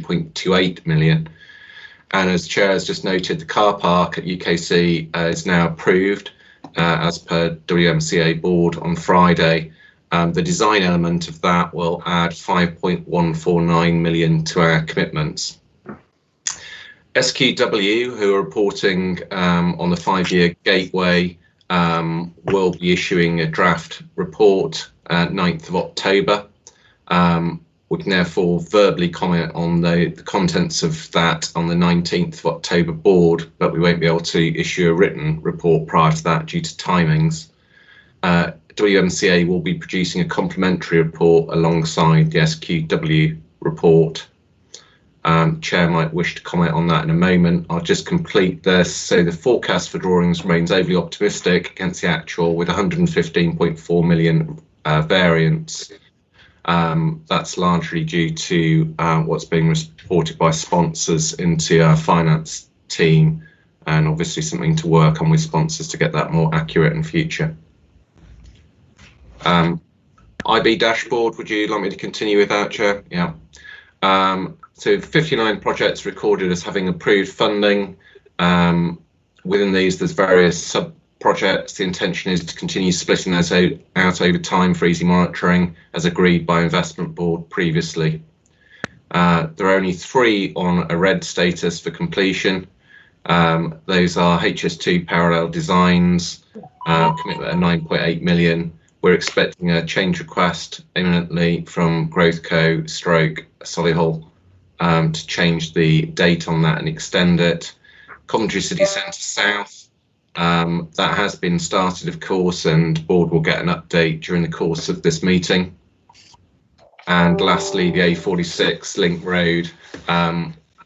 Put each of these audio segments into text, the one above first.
3.28 million. And as Chair has just noted, the car park at UKC is now approved as per WMCA board on Friday. The design element of that will add 5.149 million to our commitments. SQW, who are reporting on the 5-year gateway, will be issuing a draft report 9th of October. We can therefore verbally comment on the contents of that on the 19th of October board, but we won't be able to issue a written report prior to that due to timings. WMCA will be producing a complementary report alongside the SQW report. Chair might wish to comment on that in a moment. I'll just complete this. So the forecast for drawings remains overly optimistic against the actual with 115.4 million variance. That's largely due to what's being reported by sponsors into our finance team, and obviously something to work on with sponsors to get that more accurate in future. IB dashboard, would you like me to continue with that, Chair? Yeah. So 59 projects recorded as having approved funding. Within these, there's various sub-projects. The intention is to continue splitting those out over time for easy monitoring, as agreed by Investment Board previously. There are only 3 on a red status for completion. Those are HS2 parallel designs, commitment of 9.8 million. We're expecting a change request imminently from Growthco / Solihull to change the date on that and extend it. Coventry City Centre South, that has been started, of course, and board will get an update during the course of this meeting. And lastly, the A46 Link Road,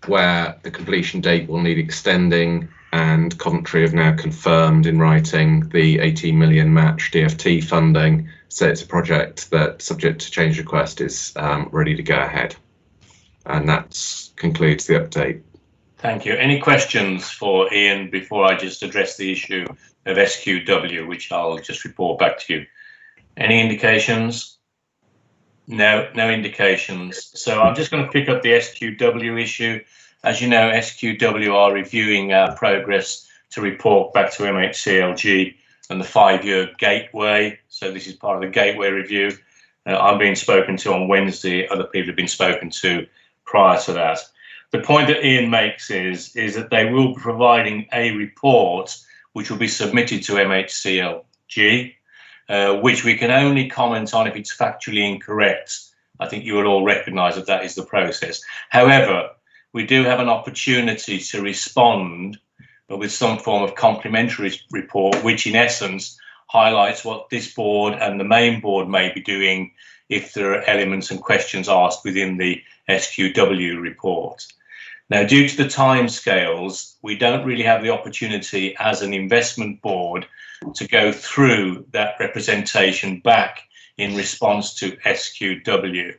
where the completion date will need extending, and Coventry have now confirmed in writing the 18 million match DFT funding. So it's a project that, subject to change request, is ready to go ahead. And that concludes the update. Thank you. Any questions for Ian before I just address the issue of SQW, which I'll just report back to you? Any indications? No indications. So I'm just going to pick up the SQW issue. As you know, SQW are reviewing our progress to report back to MHCLG and the 5-year gateway. So this is part of the gateway review. I'm being spoken to on Wednesday. Other people have been spoken to prior to that. The point that Ian makes is that they will be providing a report which will be submitted to MHCLG, which we can only comment on if it's factually incorrect. I think you will all recognise that that is the process. However, we do have an opportunity to respond with some form of complementary report, which in essence highlights what this board and the main board may be doing if there are elements and questions asked within the SQW report. Now, due to the timescales, we don't really have the opportunity as an investment board to go through that representation back in response to SQW.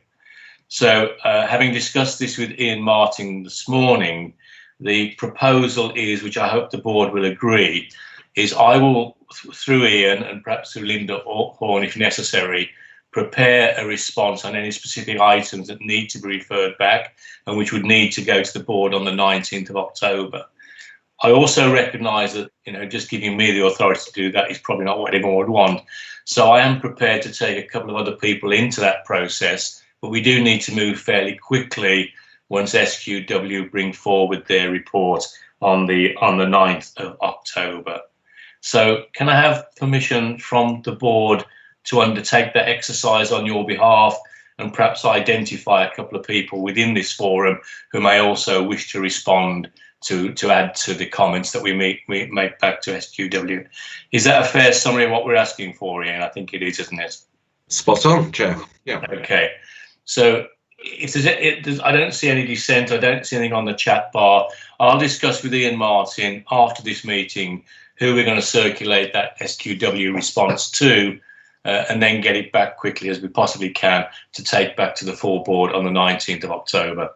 So having discussed this with Ian Martin this morning, the proposal is, which I hope the board will agree, is I will, through Ian and perhaps through Linda Horn if necessary, prepare a response on any specific items that need to be referred back and which would need to go to the board on the 19th of October. I also recognise that, just giving me the authority to do that is probably not what everyone would want. So I am prepared to take a couple of other people into that process, but we do need to move fairly quickly once SQW bring forward their report on the 9th of October. So can I have permission from the board to undertake that exercise on your behalf and perhaps identify a couple of people within this forum who may also wish to respond to add to the comments that we make back to SQW? Is that a fair summary of what we're asking for, Ian? I think it is, isn't it? Spot on, Chair. Yeah. Okay. So if I don't see any dissent, I don't see anything on the chat bar. I'll discuss with Ian Martin after this meeting who we're going to circulate that SQW response to, and then get it back quickly as we possibly can to take back to the full board on the 19th of October.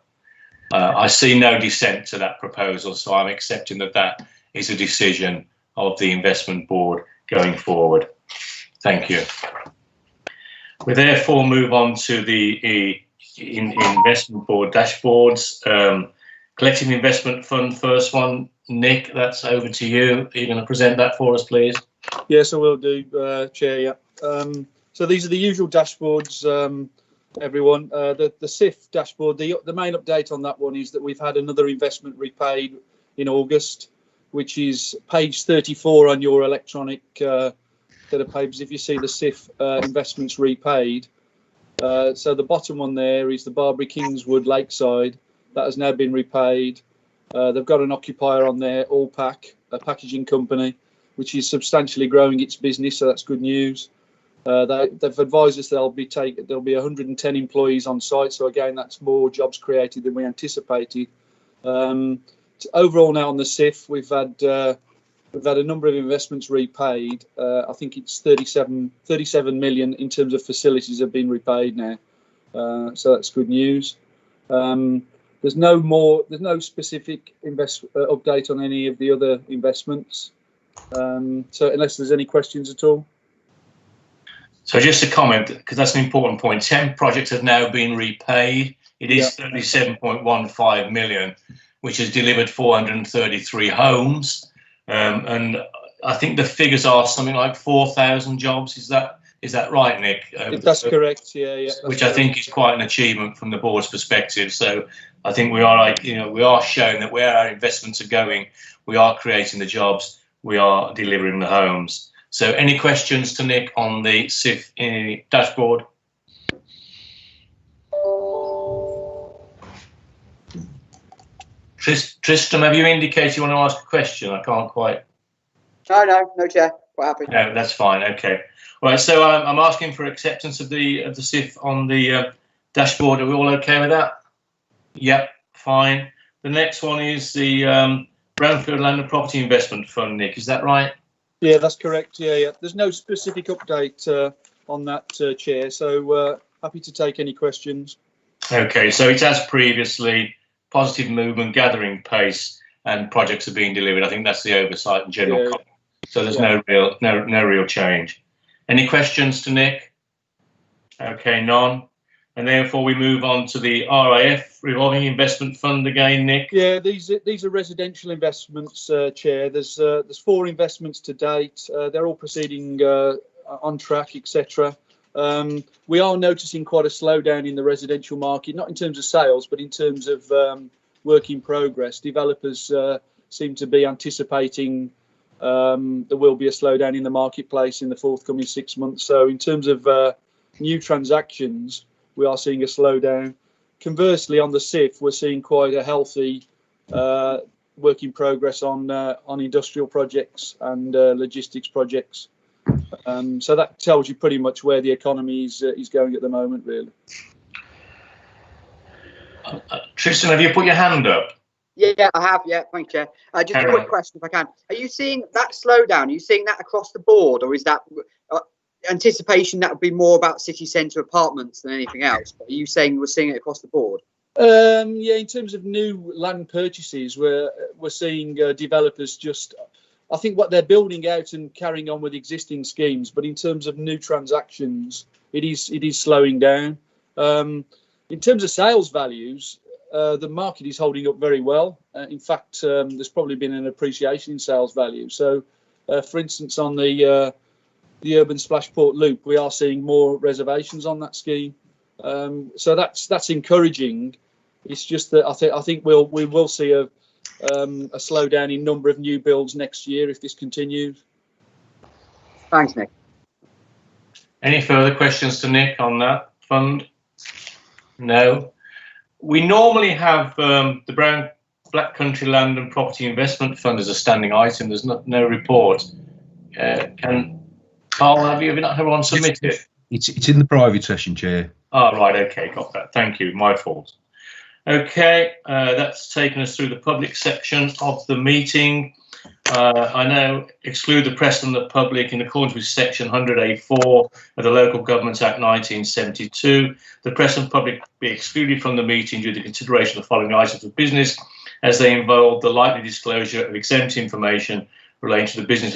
I see no dissent to that proposal, so I'm accepting that that is a decision of the investment board going forward. Thank you. We therefore move on to the investment board dashboards. Collective investment fund, first one. Nick, that's over to you. Are you going to present that for us, please? Yes, I will do, Chair. Yeah. So these are the usual dashboards, everyone. The SIF dashboard, the main update on that one is that we've had another investment repaid in August, which is page 34 on your electronic set of papers. If you see the SIF investments repaid, so the bottom one there is the Barbary Kingswood Lakeside. That has now been repaid. They've got an occupier on there, Allpack, a packaging company, which is substantially growing its business, so that's good news. They've advised us there'll be 110 employees on site, so again, that's more jobs created than we anticipated. Overall, now on the SIF, we've had a number of investments repaid. I think it's 37 million in terms of facilities have been repaid now, so that's good news. There's no specific update on any of the other investments. So unless there's any questions at all. So just a comment, because that's an important point. 10 projects have now been repaid. It is 37.15 million, which has delivered 433 homes. And I think the figures are something like 4,000 jobs. Is that right, Nick? That's correct. Yeah. Which I think is quite an achievement from the board's perspective. So I think we are showing that where our investments are going, we are creating the jobs, we are delivering the homes. So any questions to Nick on the SIF dashboard? Tristram, have you indicated you want to ask a question? I can't quite. No, Chair. Quite happy. No, that's fine. Okay. All right. So I'm asking for acceptance of the SIF on the dashboard. Are we all okay with that? Yep. Fine. The next one is the Brownfield Land and Property Investment Fund. Nick, is that right? Yeah, that's correct. Yeah. There's no specific update on that, Chair. So happy to take any questions. Okay. So it's as previously. Positive movement, gathering pace, and projects are being delivered. I think that's the oversight and general comment. So there's no real change. Any questions to Nick? Okay, none. And therefore we move on to the RIF, Revolving Investment Fund again, Nick. Yeah, these are residential investments, Chair. There's 4 investments to date. They're all proceeding on track, etc. We are noticing quite a slowdown in the residential market, not in terms of sales, but in terms of work in progress. Developers seem to be anticipating there will be a slowdown in the marketplace in the forthcoming 6 months. So in terms of new transactions, we are seeing a slowdown. Conversely, on the SIF, we're seeing quite a healthy work in progress on industrial projects and logistics projects. So that tells you pretty much where the economy is going at the moment, really. Tristan, have you put your hand up? Yeah, I have. Yeah, thank you, Chair. Just a quick question, if I can. Are you seeing that slowdown? Are you seeing that across the board, or is that anticipation that would be more about city centre apartments than anything else? But are you saying we're seeing it across the board? Yeah, in terms of new land purchases, we're seeing developers just. I think what they're building out and carrying on with existing schemes, but in terms of new transactions, it is slowing down. In terms of sales values, the market is holding up very well. In fact, there's probably been an appreciation in sales value. So, for instance, on the Urban Splashport Loop, we are seeing more reservations on that scheme. So that's encouraging. It's just that I think we will see a slowdown in number of new builds next year if this continues. Thanks, Nick. Any further questions to Nick on that fund? No. We normally have the Black Country Land and Property Investment Fund as a standing item. There's no report. Carl, have everyone submitted it? It's in the private session, Chair. Oh, right. Okay, got that. Thank you. My fault. Okay, that's taken us through the public section of the meeting. I now exclude the press and the public in accordance with section 100A4 of the Local Government Act 1972. The press and public be excluded from the meeting due to consideration of the following items of business as they involve the likely disclosure of exempt information relating to the business